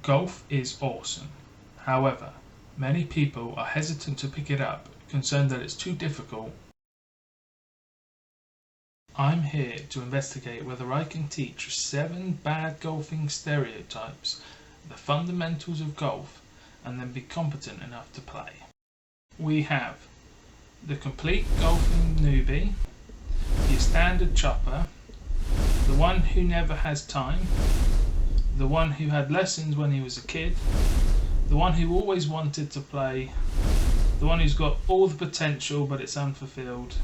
Golf is awesome. However, many people are hesitant to pick it up, concerned that it's too difficult. I'm here to investigate whether I can teach 7 bad golfing stereotypes, the fundamentals of golf, and then be competent enough to play. We have the complete golfing newbie, your standard chopper, the one who never has time, the one who had lessons when he was a kid, the one who always wanted to play, the one who's got all the potential but it's unfulfilled,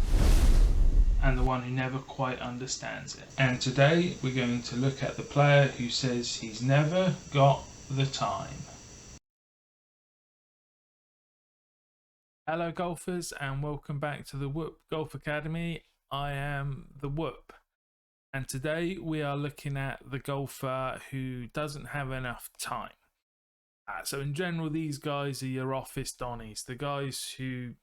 and the one who never quite understands it. And today we're going to look at the player who says he's never got the time. Hello golfers, and welcome back to the Whoop Golf Academy. I am the Whoop, and today we are looking at the golfer who doesn't have enough time. So in general, these guys are your office donnies, the guys who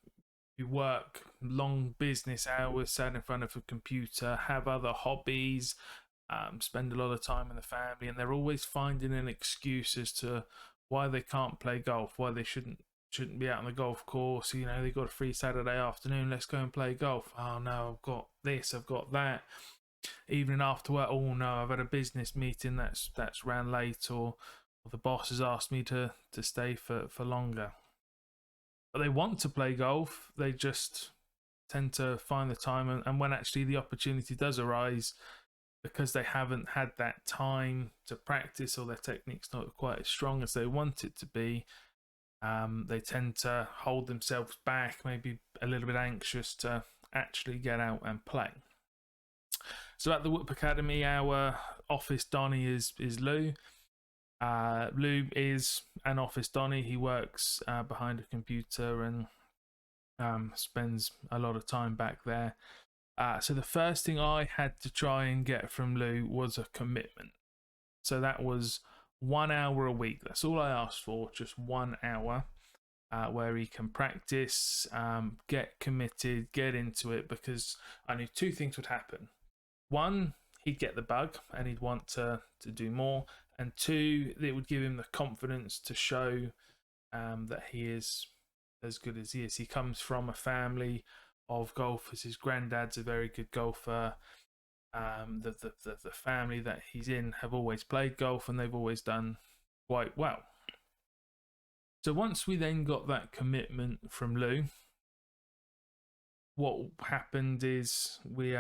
work long business hours, sat in front of a computer, have other hobbies, spend a lot of time with the family, and they're always finding an excuse as to why they can't play golf, why they shouldn't be out on the golf course. You know, they've got a free Saturday afternoon, let's go and play golf. Oh no, I've got this, I've got that. Evening after work, oh no, I've had a business meeting that's ran late, or the boss has asked me to stay for longer. But they want to play golf, they just tend to find the time, and when actually the opportunity does arise, because they haven't had that time to practice, or their technique's not quite as strong as they want it to be, they tend to hold themselves back, maybe a little bit anxious to actually get out and play. So at the Whoop Academy, our office donnie is Lou. Lou is an office donnie. He works behind a computer and spends a lot of time back there. So the first thing I had to try and get from Lou was a commitment. So that was 1 hour a week. That's all I asked for, just 1 hour where he can practice, get committed, get into it, because I knew 2 things would happen. 1, he'd get the bug and he'd want to do more, and 2, it would give him the confidence to show that he is as good as he is. He comes from a family of golfers. His granddad's a very good golfer. The family that he's in have always played golf, and they've always done quite well. So once we then got that commitment from Lou, what happened is we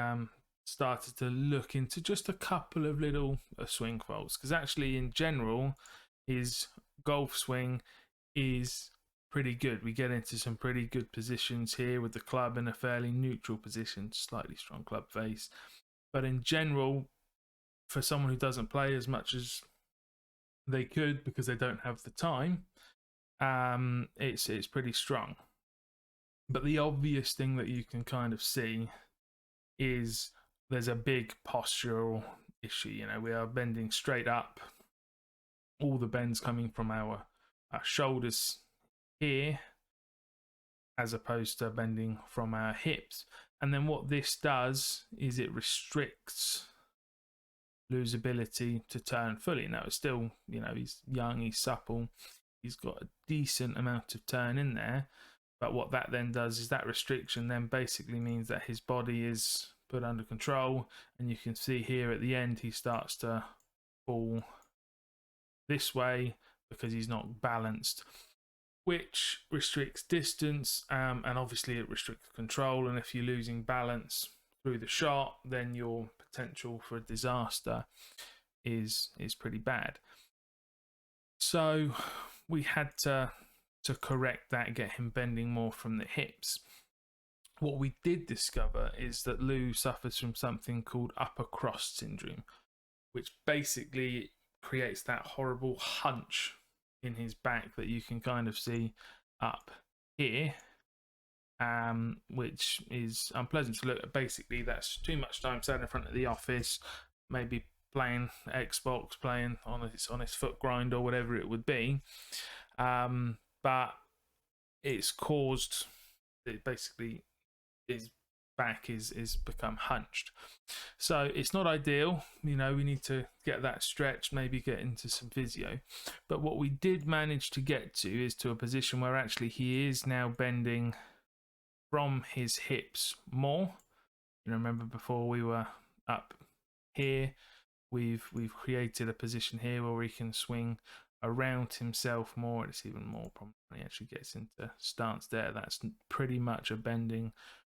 started to look into just a couple of little swing faults, because actually in general his golf swing is pretty good. We get into some pretty good positions here with the club in a fairly neutral position, slightly strong club face, but in general, for someone who doesn't play as much as they could because they don't have the time, it's pretty strong. But the obvious thing that you can kind of see is there's a big postural issue. You know, we are bending straight up, all the bends coming from our shoulders here, as opposed to bending from our hips. And then what this does is it restricts Lou's ability to turn fully. Now it's still, you know, he's young, he's supple, he's got a decent amount of turn in there, but what that then does is that restriction then basically means that his body is put under control, and you can see here at the end he starts to fall this way because he's not balanced, which restricts distance, and obviously it restricts control. And if you're losing balance through the shot, then your potential for a disaster is pretty bad. So we had to correct that, get him bending more from the hips. What we did discover is that Lou suffers from something called upper cross syndrome, which basically creates that horrible hunch in his back that you can kind of see up here, which is unpleasant to look at. Basically, that's too much time sat in front of the office, maybe playing Xbox, playing on his foot grind or whatever it would be, but it's caused, it basically his back is become hunched. So it's not ideal. We need to get that stretched, maybe get into some physio. But what we did manage to get to is to a position where actually he is now bending from his hips more. Remember before we were up here, we've created a position here where he can swing around himself more. It's even more problem when he actually gets into stance there. That's pretty much a bending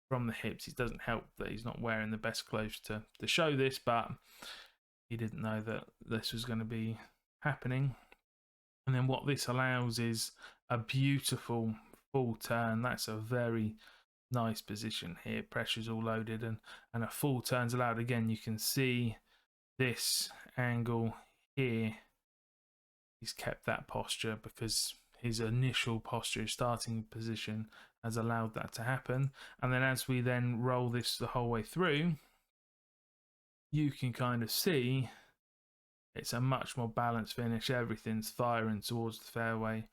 from the hips. It doesn't help that he's not wearing the best clothes to show this, but he didn't know that this was going to be happening. And then what this allows is a beautiful full turn. That's a very nice position here. Pressure's all loaded, and a full turn's allowed. Again, you can see this angle here. He's kept that posture because his initial posture, his starting position, has allowed that to happen. And then as we then roll this the whole way through, you can kind of see it's a much more balanced finish. Everything's firing towards the fairway,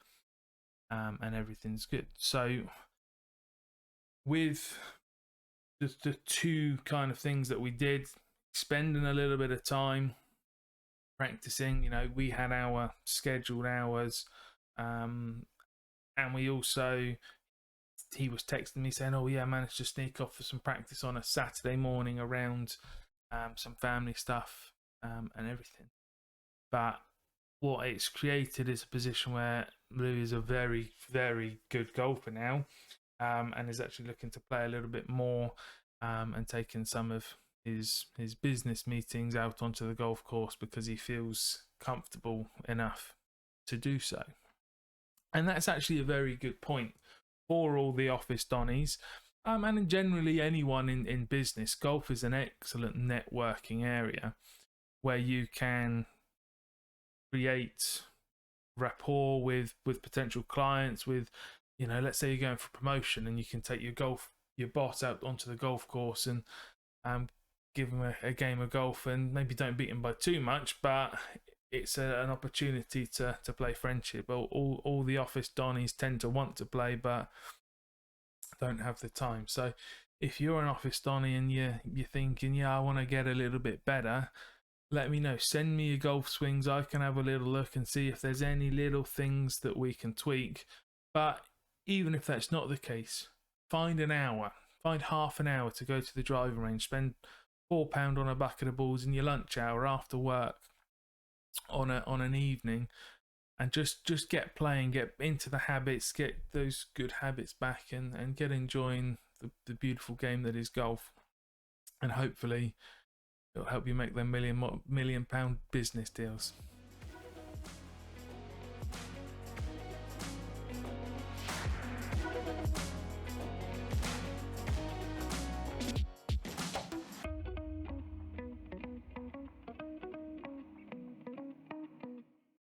and everything's good. So with the two kind of things that we did, spending a little bit of time practicing, we had our scheduled hours, and we also, he was texting me saying, oh yeah, I managed to sneak off for some practice on a Saturday morning around some family stuff and everything. But what it's created is a position where Lou is a very, very good golfer now, and is actually looking to play a little bit more, and taking some of his business meetings out onto the golf course because he feels comfortable enough to do so. And that's actually a very good point for all the office donnies, and generally anyone in business. Golf is an excellent networking area where you can create rapport with potential clients. With, let's say you're going for promotion and you can take your boss out onto the golf course and give him a game of golf, and maybe don't beat him by too much, but it's an opportunity to play friendship. All the office donnies tend to want to play but don't have the time. So if you're an office donnie and you're thinking, yeah, I want to get a little bit better, let me know. Send me your golf swings. I can have a little look and see if there's any little things that we can tweak. But even if that's not the case, find half an hour to go to the driving range. Spend £4 on a bucket of balls in your lunch hour after work on an evening, and just get playing, get into the habits, get those good habits back, and get enjoying the beautiful game that is golf. And hopefully it'll help you make them £1 million business deals.